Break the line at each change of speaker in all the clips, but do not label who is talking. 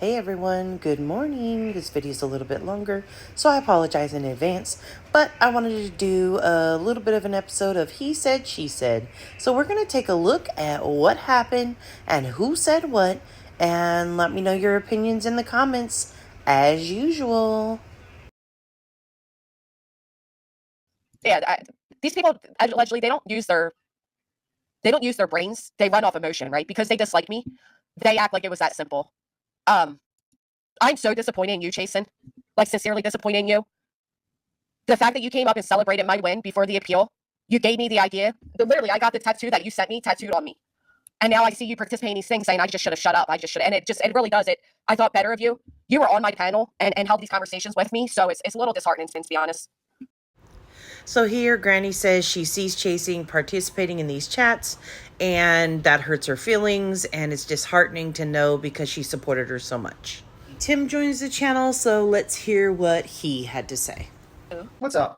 Hey everyone, good morning. This video is a little bit longer, so I apologize in advance, but I wanted to do a little bit of an episode of He Said, She Said. So we're going to take a look at what happened and who said what, and let me know your opinions in the comments, as usual.
These people allegedly they don't use their brains. They run off emotion, right? Because they dislike me, they act like it was that simple. I'm so disappointed in you, Jason. Like, sincerely disappointed in you. The fact that you came up and celebrated my win before the appeal, you gave me the idea. Literally, I got the tattoo that you sent me tattooed on me. And now I see you participating in these things saying I just should have shut up. I just should have. And it really does it. I thought better of you. You were on my panel and held these conversations with me. So it's a little disheartening, to be honest.
So here, Granny says she sees Chasing participating in these chats, and that hurts her feelings, and it's disheartening to know because she supported her so much. Tim joins the channel, so let's hear what he had to say.
What's up?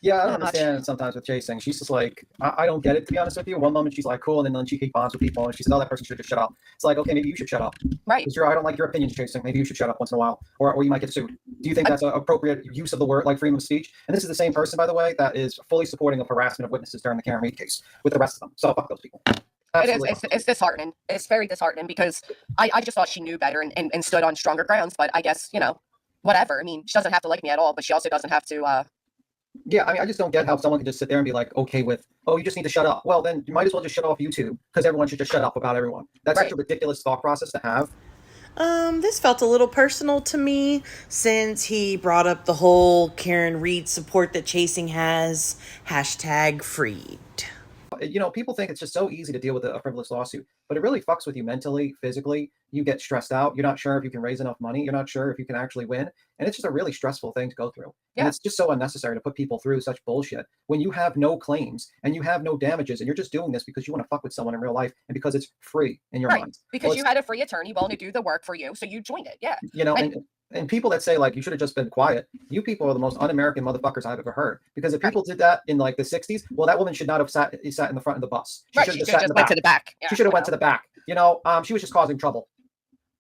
Yeah, I don't
Not much.
understand sometimes with Chasing. She's just like, I don't get it, to be honest with you. One moment she's like, cool, and then she hate bonds with people, and she says, oh, that person should just shut up. It's like, okay, maybe you should shut up.
Right.
Because I don't like your opinions, Chasing. Maybe you should shut up once in a while, or you might get sued. Do you think that's an appropriate use of the word, like freedom of speech? And this is the same person, by the way, that is fully supporting of harassment of witnesses during the Karen Reed case with the rest of them. So fuck those people. Absolutely.
It's disheartening. It's very disheartening because I just thought she knew better and stood on stronger grounds. But I guess, whatever. I mean, she doesn't have to like me at all, but she also doesn't have to.
Yeah, I mean, I just don't get how someone can just sit there and be like, okay with, oh, you just need to shut up. Well, then you might as well just shut off YouTube because everyone should just shut up about everyone. That's
Right.
such a ridiculous thought process to have.
This felt a little personal to me since he brought up the whole Karen Reed support that Chasing has, #freed.
People think it's just so easy to deal with a frivolous lawsuit, but it really fucks with you mentally, physically. You get stressed out. You're not sure if you can raise enough money. You're not sure if you can actually win. And it's just a really stressful thing to go through.
Yeah.
And it's just so unnecessary to put people through such bullshit when you have no claims and you have no damages and you're just doing this because you want to fuck with someone in real life and because it's free in your
Right.
mind.
Because you had a free attorney willing to do the work for you, so you joined it. Yeah.
And people that say like you should have just been quiet, you people are the most un-American motherfuckers I've ever heard. Because if people did that in like the 60s, well, that woman should not have sat in the front of the bus.
She should have just went to the back.
She should have went to the back. She was just causing trouble.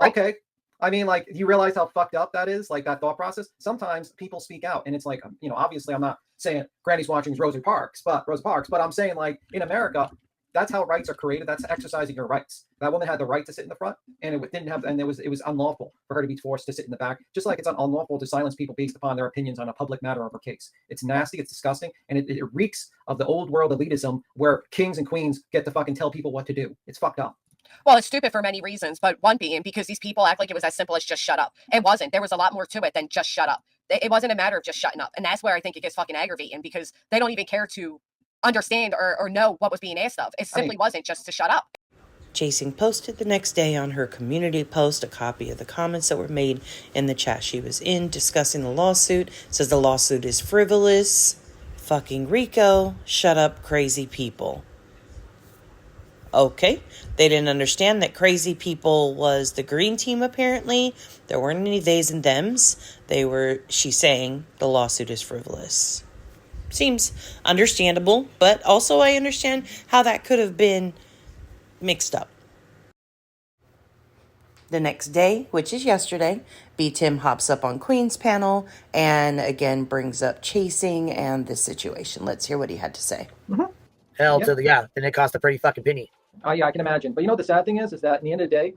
Right.
Okay. I mean, like, you realize how fucked up that is, like that thought process. Sometimes people speak out, and it's like, obviously, I'm not saying Granny's watching Rosa Parks, but I'm saying like in America, that's how rights are created. That's exercising your rights. That woman had the right to sit in the front, and it was unlawful for her to be forced to sit in the back. Just like it's unlawful to silence people based upon their opinions on a public matter of a case. It's nasty. It's disgusting, and it reeks of the old world elitism where kings and queens get to fucking tell people what to do. It's fucked up.
Well, it's stupid for many reasons, but one being because these people act like it was as simple as just shut up. It wasn't. There was a lot more to it than just shut up. It wasn't a matter of just shutting up, and that's where I think it gets fucking aggravating because they don't even care to understand or know what was being asked of. It simply wasn't just to shut up.
Chasing posted the next day on her community post a copy of the comments that were made in the chat she was in discussing the lawsuit. It says the lawsuit is frivolous. Fucking Rico. Shut up, crazy people. Okay. They didn't understand that crazy people was the green team, apparently. There weren't any theys and thems. She's saying the lawsuit is frivolous. Seems understandable, but also I understand how that could have been mixed up. The next day, which is yesterday, Btim hops up on Queen's panel and again brings up Chasing and this situation. Let's hear what he had to say.
Then it cost a pretty fucking penny.
Oh yeah, I can imagine. But the sad thing is that in the end of the day,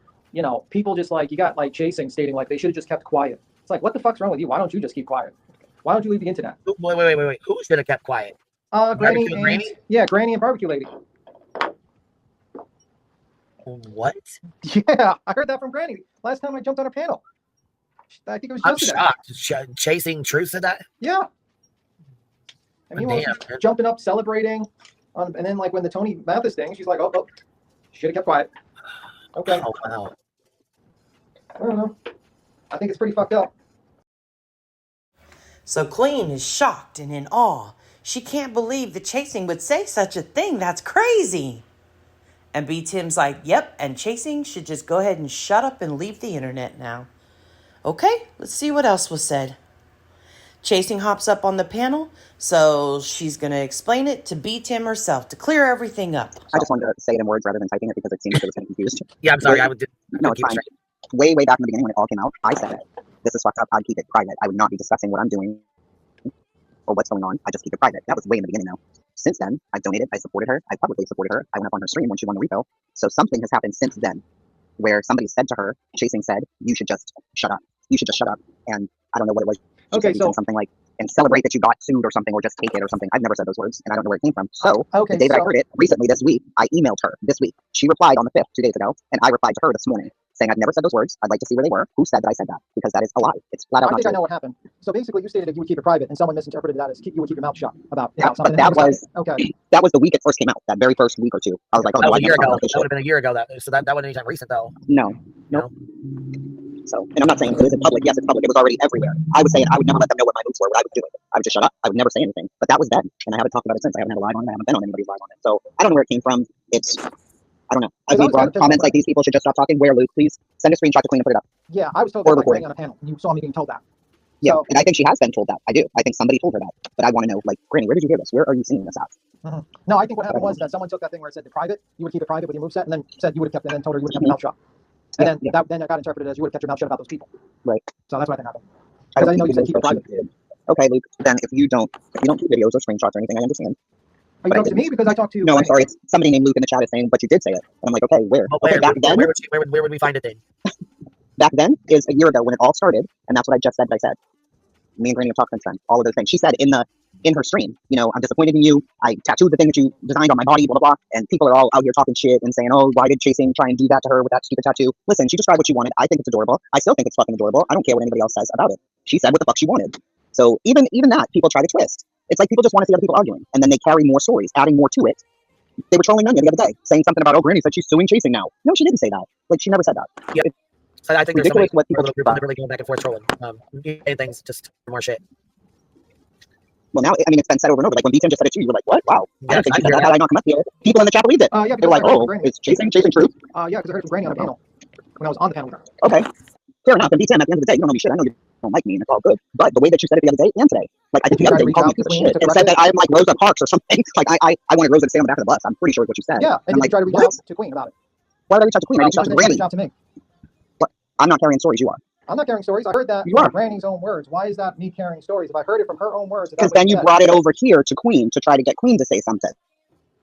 people just like, you got like Chasing stating like they should have just kept quiet. It's like, what the fuck's wrong with you? Why don't you just keep quiet? Why don't you leave the internet?
Wait. Who should have kept quiet?
Granny and Barbecue Lady.
What?
Yeah, I heard that from Granny last time I jumped on her panel. I think it was
I'm
yesterday.
shocked. Chasing Truth to that?
Yeah. And meanwhile, she's jumping up, celebrating. And then, like, when the Tony Mathis thing, she's like, oh, should have kept quiet. Okay.
Oh, wow.
I don't know. I think it's pretty fucked up.
So Queen is shocked and in awe. She can't believe that Chasing would say such a thing. That's crazy. And Btim's like, yep, and Chasing should just go ahead and shut up and leave the internet now. Okay, let's see what else was said. Chasing hops up on the panel, so she's going to explain it to Btim herself to clear everything up.
I just wanted to say it in words rather than typing it because it seems like it was getting confused.
Yeah, I'm sorry.
No, it's fine. way back in the beginning when it all came out, I said, this is fucked up. I'd keep it private. I would not be discussing what I'm doing or what's going on. I just keep it private. That was way in the beginning now. Since then, I've donated. I supported her. I publicly supported her. I went up on her stream when she won the repo. So something has happened since then where somebody said to her, Chasing said, you should just shut up. You should just shut up. And I don't know what it was. She
Okay,
said
so
something like, and celebrate that you got sued or something, or just take it or something. I've never said those words, and I don't know where it came from. So
okay,
the day that I
so
heard it, recently this week, I emailed her this week. She replied on the 5th, 2 days ago, and I replied to her this morning saying, I've never said those words. I'd like to see where they were. Who said that I said that? Because that is a lie. It's flat out
I
not
think I
true.
know what happened. So basically, you stated that you would keep it private, and someone misinterpreted that as you would keep your mouth shut about
Yeah,
something.
but that was
okay.
That was the week it first came out. That very first week or two, I was like, oh
That
no,
was
I
a year
never talked
ago.
about this
That would
shit.
have been a year ago. So that wasn't anytime recent though.
No, nope. So, and I'm not saying is it public? Yes, it's public. It was already everywhere. I was saying I would never let them know what my moves were, what I was doing. I would just shut up. I would never say anything. But that was then, and I haven't talked about it since. I haven't had a live on it. I haven't been on anybody's live on it. So I don't know where it came from. It's I don't know. I've made comments like these people should just stop talking. Where, Luke? Please send a screenshot to Queen and put it up.
Yeah, I was told that by Granny on a panel. You saw me being told that.
Yeah,
So,
and I think she has been told that. I do. I think somebody told her that. But I want to know, like, Granny, where did you hear this? Where are you seeing this at?
No, I think what happened was that someone took that thing where it said the private, you would keep it private with your moveset, and then said you would have kept it, and then told her you would have kept your mouth shut. And then it got interpreted as you would have kept your mouth shut about those people.
Right.
So that's what I think happened. Because I didn't know you said keep it private.
Okay, Luke. Then if you don't keep videos or screenshots or anything, I understand.
Are you talking to me because I talked to you?
No, I'm sorry. It's somebody named Luke in the chat is saying, but you did say it. And I'm like, okay, where?
Well,
Okay,
where would we find it then?
Back then is a year ago when it all started, and that's what I just said. I said, me and Granny have talked since then. All of those things. She said in her stream, I'm disappointed in you. I tattooed the thing that you designed on my body, blah blah blah. And people are all out here talking shit and saying, oh, why did Chasing try and do that to her with that stupid tattoo? Listen, she described what she wanted. I think it's adorable. I still think it's fucking adorable. I don't care what anybody else says about it. She said what the fuck she wanted. So even that, people try to twist. It's like people just want to see other people arguing, and then they carry more stories, adding more to it. They were trolling Onion the other day, saying something about, oh, Granny said she's suing Chasing now. No, she didn't say that. Like, she never said that.
Yeah. I think there's
ridiculous what people
really going back and forth trolling. Things just more shit.
Well, now, I mean, it's been said over and over. Like, when Btim just said it to you, you were like, what? Wow.
Yeah,
I don't think she said that. How did I not come up here? People in the chat believed it.
Yeah,
they were like, oh, is Chasing true?
Yeah, because I heard it from Granny on a panel when I was on the panel with her.
Okay. Fair enough. And Btim, at the end of the day, you don't know me shit. I know you don't like me, and it's all good. But the way that you said it the other day and today, like, I think the other day you called me a piece of shit and said that I'm like Rosa Parks or something. Like, I wanted Rosa to stay on the back of the bus. I'm pretty sure it's what you said.
Yeah, and
I'm
you tried to reach out to Queen about it.
Why did I reach out to Queen? I reached out to Granny.
Reach out to me.
What? I'm not carrying stories. You are.
I'm not carrying stories. I heard that from Granny's own words. Why is that me carrying stories? If I heard it from her own words,
because then you brought it over here to Queen to try to get Queen to say something.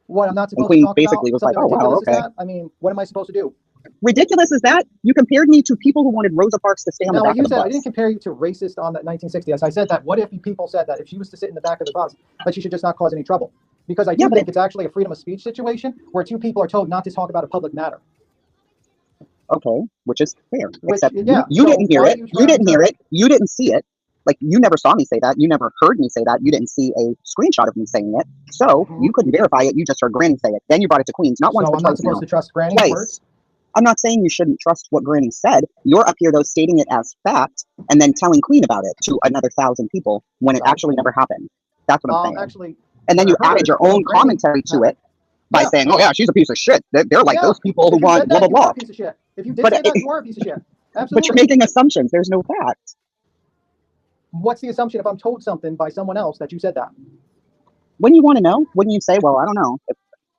What, I'm not supposed
Queen
to talk
basically
about
was like, oh wow, okay.
I mean, what am I supposed to do?
Ridiculous is that you compared me to people who wanted Rosa Parks to stay on the back of the bus.
I didn't compare you to racist on that 1960s. I said that what if people said that if she was to sit in the back of the bus, that she should just not cause any trouble? Because I do think it's actually a freedom of speech situation where two people are told not to talk about a public matter.
Okay, which is fair. Except you didn't hear it. You didn't hear it. You didn't see it. Like, you never saw me say that. You never heard me say that. You didn't see a screenshot of me saying it. So you couldn't verify it. You just heard Granny say it. Then you brought it to Queens. Not once, but
I'm not supposed to trust Granny's words?
I'm not saying you shouldn't trust what Granny said. You're up here, though, stating it as fact and then telling Queen about it to another 1,000 people when it actually never happened. That's what I'm saying. And then you added your own commentary to it by saying, oh, yeah, she's a piece of shit. They're like those people who want blah, blah, blah.
If you did say that, you are a piece of shit. Absolutely.
But you're making assumptions. There's no fact.
What's the assumption if I'm told something by someone else that you said that?
When you want to know, wouldn't you say, well, I don't know if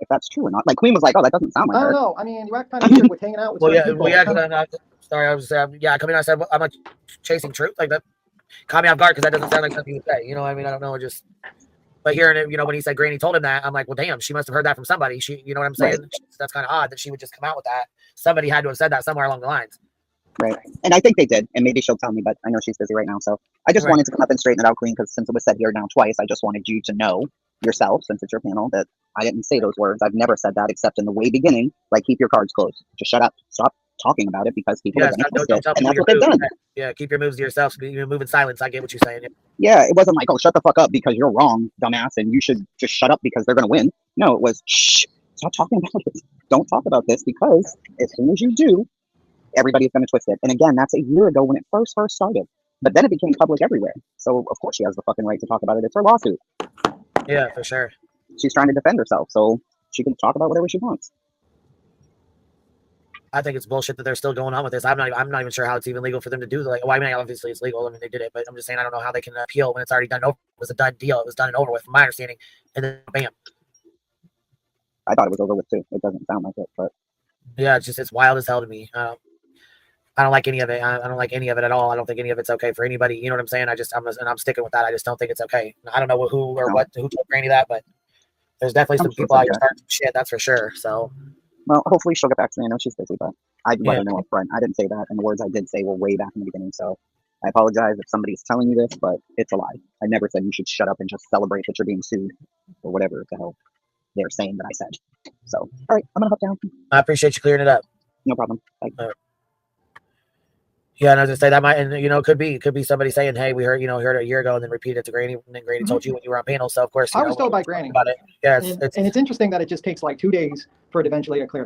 that's true or not? Like, Queen was like, oh, that doesn't sound like her.
I don't know. I mean, you act kind of weird with hanging out with people.
Sorry, I was coming out and said, I'm like chasing truth. Like, that caught me off guard because that doesn't sound like something you would say. You know what I mean? I don't know. But hearing it, when he said Granny told him that, I'm like, well, damn, she must have heard that from somebody. You know what I'm saying? Right. That's kind of odd that she would just come out with that. Somebody had to have said that somewhere along the lines.
Right. And I think they did. And maybe she'll tell me, but I know she's busy right now. So I just wanted to come up and straighten it out, Queen, because since it was said here now twice, I just wanted you to know yourself, since it's your panel, that I didn't say those words. I've never said that except in the way beginning, like, keep your cards closed. Just shut up. Stop talking about it because people are going to twist it. And that's what they've done.
Yeah, keep your moves to yourself. You move in silence. I get what you're saying.
Yeah, it wasn't like, oh, shut the fuck up because you're wrong, dumbass, and you should just shut up because they're going to win. No, it was, shh, stop talking about it. Don't talk about this because as soon as you do, everybody's going to twist it. And again, that's a year ago when it first started. But then it became public everywhere. So, of course, she has the fucking right to talk about it. It's her lawsuit.
Yeah, for sure.
She's trying to defend herself, so she can talk about whatever she wants.
I think it's bullshit that they're still going on with this. I'm not even sure how it's even legal for them to do. Like, well, I mean, obviously it's legal. I mean, they did it, but I'm just saying I don't know how they can appeal when it's already done over. It was a done deal. It was done and over with, from my understanding. And then, bam.
I thought it was over with too. It doesn't sound like it, but
yeah, it's wild as hell to me. I don't like any of it. I don't like any of it at all. I don't think any of it's okay for anybody. You know what I'm saying? I'm sticking with that. I just don't think it's okay. I don't know who or what who told Granny that, but there's definitely some people out here starting some shit. That's for sure. So,
well, hopefully she'll get back to me. I know she's busy, but I'd let her know up front. I didn't say that, and the words I did say were way back in the beginning. So I apologize if somebody's telling you this, but it's a lie. I never said you should shut up and just celebrate that you're being sued or whatever the hell they're saying that I said. So, all right, I'm gonna hop down.
I appreciate you clearing it up.
No problem. Bye.
Yeah, and I was gonna say that might, and could be somebody saying, "Hey, we heard it a year ago," and then repeated it to Granny, and then Granny told you when you were on panel. So of course,
I was told by Granny
about it. Yeah,
it's interesting that it just takes like 2 days for it eventually to clear.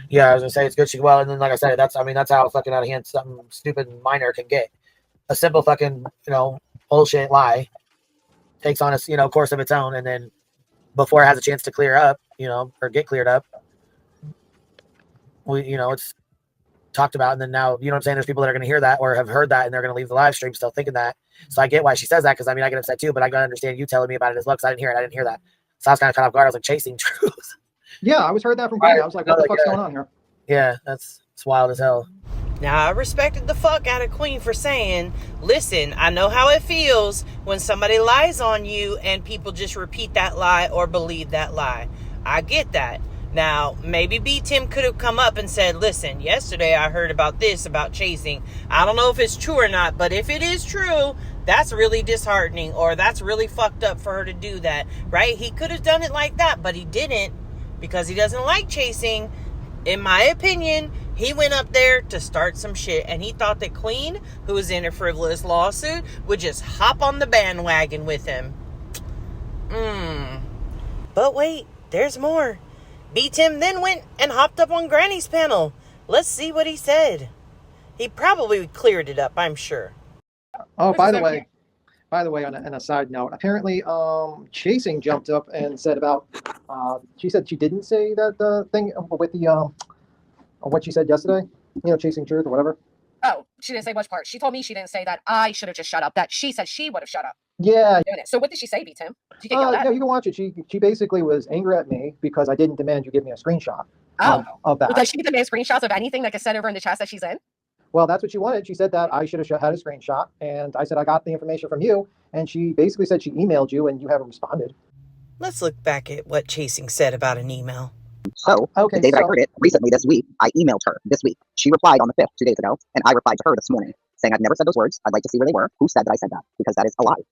Yeah, I was gonna say it's good. And then like I said, that's how fucking out of hand something stupid and minor can get. A simple fucking bullshit lie takes on a course of its own, and then before it has a chance to clear up, or get cleared up, it's talked about, and then now I'm saying, there's people that are going to hear that or have heard that, and they're going to leave the live stream still thinking that. So I get why she says that, because I get upset too, but I gotta understand you telling me about it as well, because I didn't hear that. So I was kind of caught off guard. I was like, chasing truth.
Yeah, I was heard that from Granny. I was like, what the fuck's going on here?
Yeah, it's wild as hell.
Now, I respected the fuck out of Queen for saying, listen, I know how it feels when somebody lies on you and people just repeat that lie or believe that lie. I get that. Now, maybe Btim could have come up and said, listen, yesterday I heard about this, about chasing. I don't know if it's true or not, but if it is true, that's really disheartening, or that's really fucked up for her to do that, right? He could have done it like that, but he didn't, because he doesn't like chasing. In my opinion, he went up there to start some shit, and he thought that Queen, who was in a frivolous lawsuit, would just hop on the bandwagon with him. But wait, there's more. Btim then went and hopped up on Granny's panel. Let's see what he said. He probably cleared it up, I'm sure.
Oh, by the way, on a side note, apparently, Chasing jumped up and said about, she said she didn't say that the thing with the, what she said yesterday, chasing truth or whatever.
Oh, she didn't say which part. She told me she didn't say that I should have just shut up, that she said she would have shut up.
Yeah.
So what did she say, Btim? Did you get yelled at?
Yeah, you can watch it. She basically was angry at me because I didn't demand you give me a screenshot of that.
Does she demand screenshots of anything that gets sent over in the chat that she's in?
Well, that's what she wanted. She said that I should have had a screenshot, and I said I got the information from you, and she basically said she emailed you, and you haven't responded.
Let's look back at what Chasing said about an email.
So, the day that I heard it, recently this week, I emailed her this week. She replied on the 5th, 2 days ago, and I replied to her this morning, saying I've never said those words. I'd like to see where they were. Who said that I said that? Because that is a lie.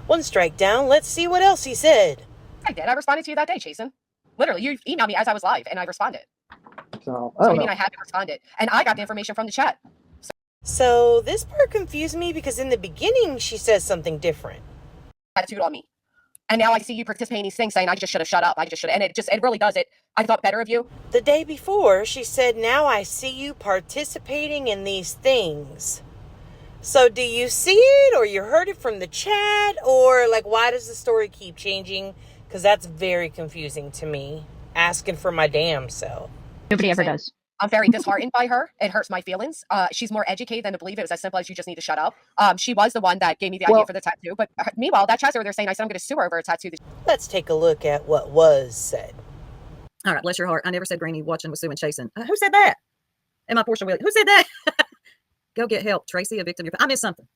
One strike down. Let's see what else he said.
I did. I responded to you that day, Jason. Literally, you emailed me as I was live, and I responded.
So
I mean, I haven't responded, and I got the information from the chat.
So this part confused me, because in the beginning she says something different.
Attitude on me. And now I see you participating in these things saying I just should have shut up. And it really does it. I thought better of you.
The day before, she said, now I see you participating in these things. So do you see it, or you heard it from the chat, or why does the story keep changing? Because that's very confusing to me. Asking for my damn self.
Nobody ever does.
I'm very disheartened by her. It hurts my feelings. She's more educated than to believe it was as simple as you just need to shut up. She was the one that gave me the idea for the tattoo. But meanwhile, that chat's over there saying I said I'm going to sue her over a tattoo.
Let's take a look at what was said.
All right, bless your heart. I never said Granny watching was suing Chasing. Who said that? And my Portia Williams. Who said that? Go get help. Tracy, a victim. I missed something.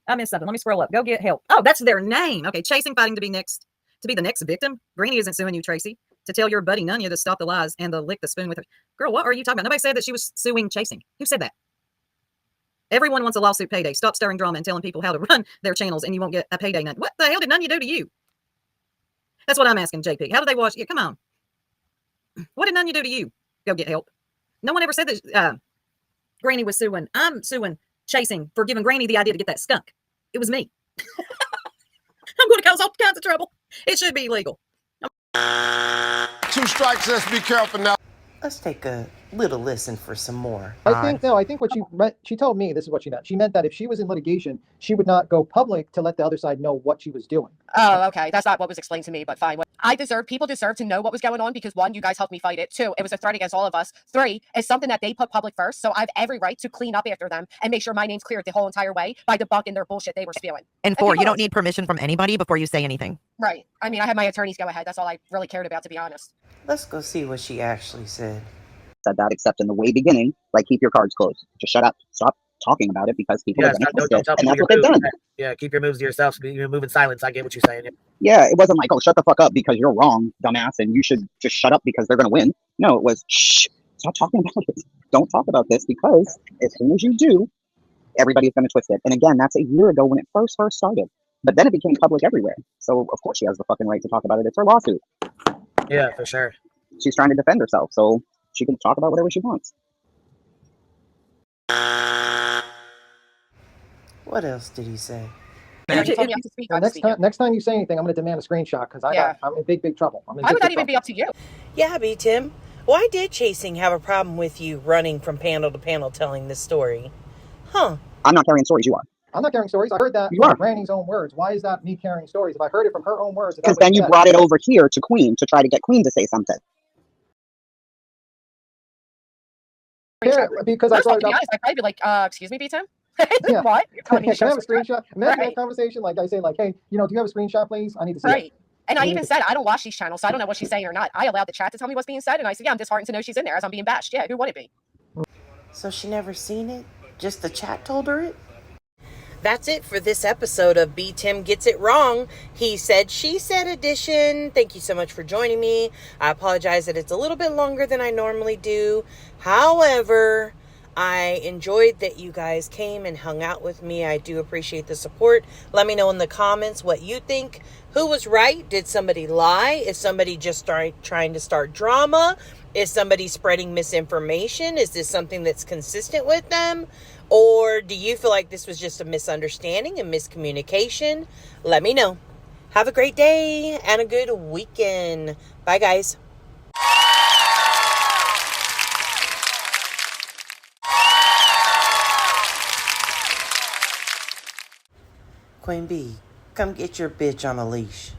Let me scroll up. Go get help. Oh, that's their name. Okay, Chasing fighting to be the next victim. Granny isn't suing you, Tracy. To tell your buddy Nunya to stop the lies and to lick the spoon with her. Girl, what are you talking about? Nobody said that she was suing Chasing. Who said that? Everyone wants a lawsuit payday. Stop stirring drama and telling people how to run their channels, and you won't get a payday. What the hell did Nunya do to you? That's what I'm asking, JP. How did they watch? Yeah, come on. What did Nunya do to you? Go get help. No one ever said that Granny was suing. I'm suing Chasing for giving Granny the idea to get that skunk. It was me. I'm going to cause all kinds of trouble. It should be illegal.
2 strikes, let's be careful now.
Let's take a little listen for some more.
I think what she told me, this is what she meant. She meant that if she was in litigation, she would not go public to let the other side know what she was doing.
Oh, okay. That's not what was explained to me, but fine. People deserve to know what was going on because 1, you guys helped me fight it. 2, it was a threat against all of us. 3, it's something that they put public first. So I have every right to clean up after them and make sure my name's cleared the whole entire way by debunking their bullshit they were spewing.
And 4, you don't need permission from anybody before you say anything.
Right. I mean, I had my attorneys go ahead. That's all I really cared about, to be honest.
Let's go see what she actually said.
said that, except in the way beginning, like, keep your cards closed. Just shut up. Stop talking about it because people are going to twist
don't
it.
tell
And
people
that's
your
what they've
moves.
done.
Yeah, keep your moves to yourself. You move in silence. I get what you're saying.
Yeah, it wasn't like, oh, shut the fuck up because you're wrong, dumbass, and you should just shut up because they're going to win. No, it was, shh, stop talking about it. Don't talk about this because as soon as you do, everybody's going to twist it. And again, that's a year ago when it first started. But then it became public everywhere. So, of course, she has the fucking right to talk about it. It's her lawsuit.
Yeah, for sure.
She's trying to defend herself, so she can talk about whatever she wants.
What else did he say?
You told me not to speak.
Well,
I'm speaking.
next time you say anything, I'm going to demand a screenshot because I'm in big trouble. I'm in
Why would
big
that even be
trouble.
up to you?
Yeah, Btim. Why did Chasing have a problem with you running from panel to panel telling this story? Huh.
I'm not carrying stories, you are.
I'm not carrying stories. I heard that
You
from
are.
Granny's own words. Why is that me carrying stories? If I heard it from her own words,
Because then you brought it over here to Queen to try to get Queen to say something.
Because I
First of all,
brought
to
it
be
up.
honest, I'd probably be like, excuse me, Btim?
Yeah.
What? You're telling me to
Can I have a
show
screenshot? Imagine
Right.
that conversation. Like I say, like, hey, do you have a screenshot, please? I need to see it.
Right. And I even said, I don't watch these channels, so I don't know what she's saying or not. I allowed the chat to tell me what's being said, and I said, yeah, I'm disheartened to know she's in there as I'm being bashed. Yeah, who would it be?
So she never seen it? Just the chat told her it? That's it for this episode of Btim Gets It Wrong. He said, she said edition. Thank you so much for joining me. I apologize that it's a little bit longer than I normally do. However, I enjoyed that you guys came and hung out with me. I do appreciate the support. Let me know in the comments what you think. Who was right? Did somebody lie? Is somebody just trying to start drama? Is somebody spreading misinformation? Is this something that's consistent with them? Or do you feel like this was just a misunderstanding and miscommunication? Let me know. Have a great day and a good weekend. Bye, guys. Queen Bee, come get your bitch on a leash.